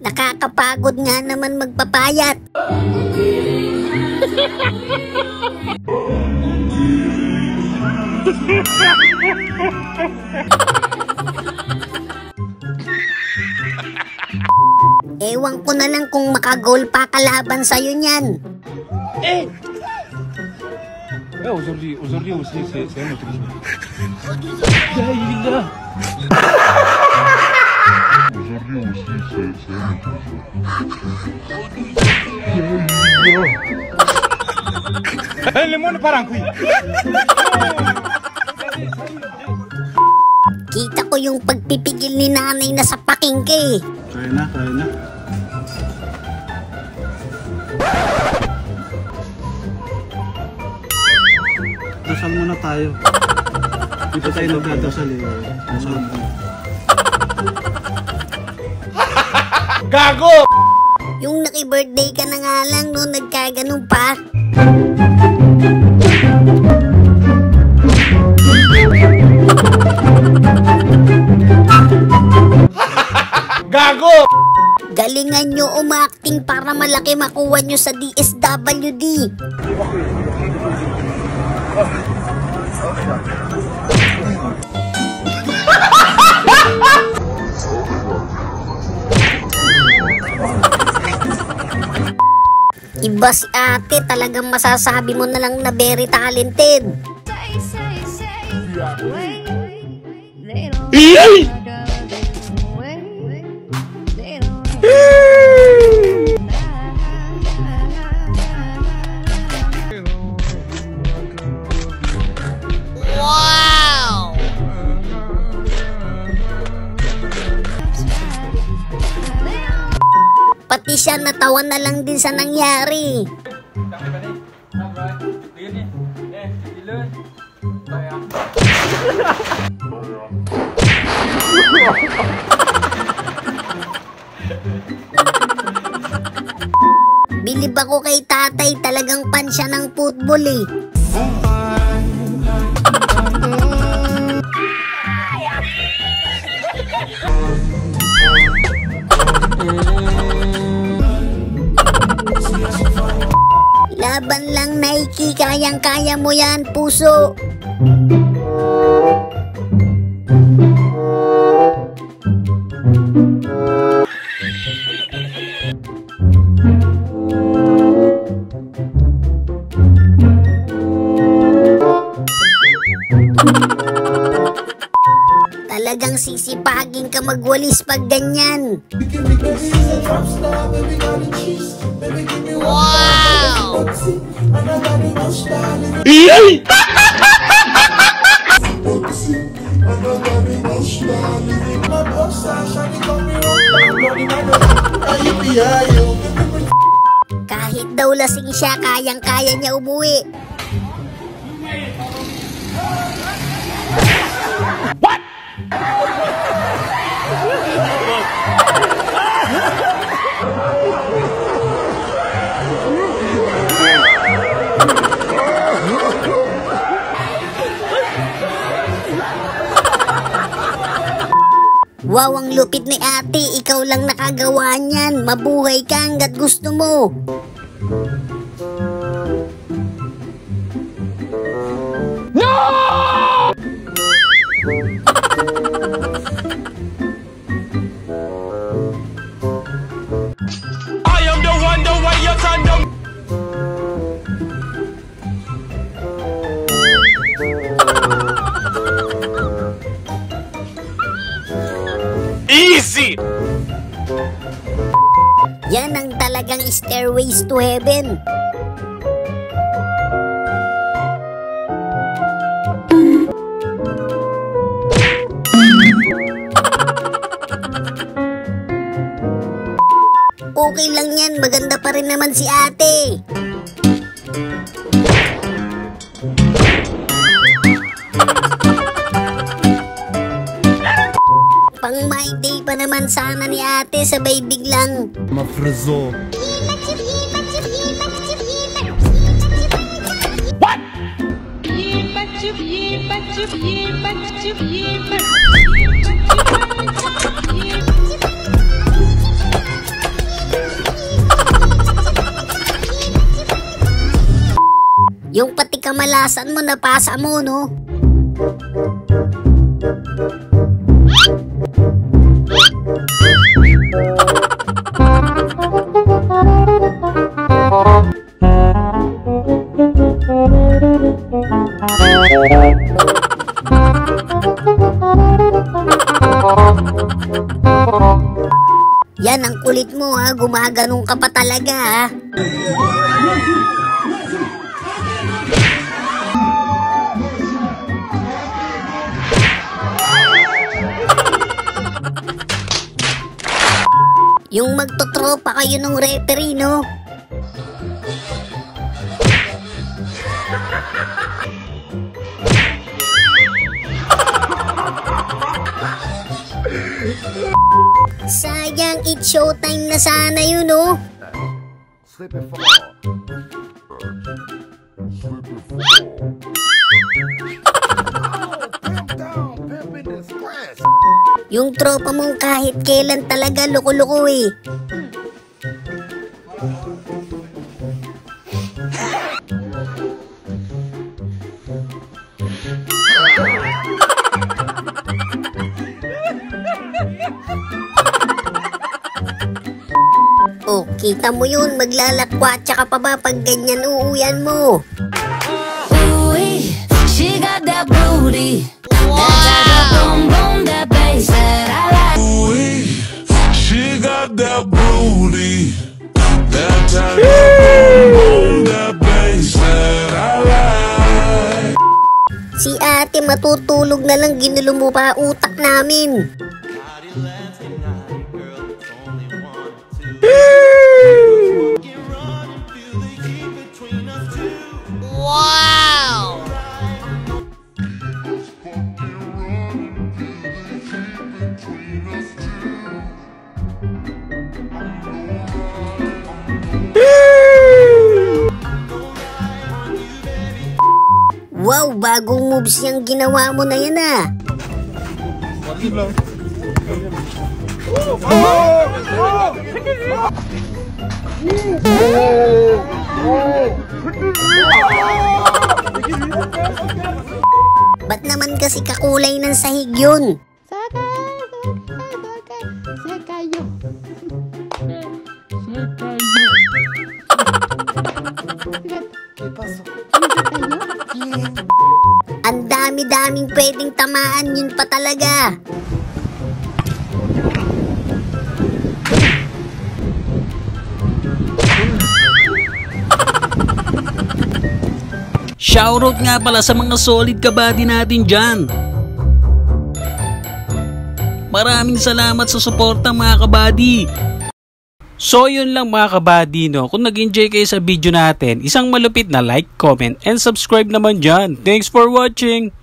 Nakakapagod nga naman magpapayat. Ewan ko na lang kung makagol pa kalaban sa'yo niyan. Aujourd'hui aussi c'est un autre jour. Aujourd'hui aussi c'est un autre jour. Le monde part en couille. Kita ko yung pagpipigil ni nanay na sa pakingke. Kaya na. Dasal muna tayo. Di pa tayo nagdadasal eh. Dasal muna. Gago! Yung naki-birthday ka na nga lang no, nagkaganon pa. Gago! Galingan nyo umakting para malaki makuha nyo sa DSWD. Iba si ate, talagang masasabi mo na lang na very talented. Wow! Pati siya natawa na lang din sa nangyari. Bilib ako kay tatay, talagang pan siya ng football eh. Laban lang Nike, kayang-kaya mo yan, puso. Talagang sisipagin ka magwalis pag ganyan. Wow! Iyay! Kahit daw lasing siya, kayang-kaya niya umuwi. What? Wow, ang lupit ni ate, ikaw lang nakagawa niyan. Mabuhay ka hanggat gusto mo. No! I am the one, the way you turn them. Easy! Yan ang talagang stairways to heaven. Okay lang yan, maganda pa rin naman si ate. Pang my day pa naman sana ni ate, sabay biglang Mafrezo. What? Yung pati kamalasan mo napasa mo, no? Yan ang kulit mo ha, gumaganong ka pa talaga ha. Yung magtotropa kayo ng referee, no? Sayang, it's showtime na sana yun, no? Slip and fall. Slip and fall. Pimp down, pimp in this grass. Yung tropa mong kahit kailan talaga loko-loko eh. Oh, kita mo yun, maglalakwatsa ka pa ba pag ganyan uuyan mo? Ooh, she got that booty. Wow. That boom boom, that bass that I like. Ooh, she got that booty. That type of boom boom, that bass that I like. Si ate matutulog na lang, ginulo mo pa utak namin. Wow! Wow, bagong moves yung ginawa mo na yan ah. Ba't naman kasi kakulay ng sahig yun? Ang dami-daming pwedeng tamaan, yun pa talaga. Shoutout nga pala sa mga solid kabady natin dyan. Maraming salamat sa suporta mga kabady. So yun lang mga kabady, no? Kung nag-enjoy kayo sa video natin, isang malupit na like, comment, and subscribe naman dyan. Thanks for watching!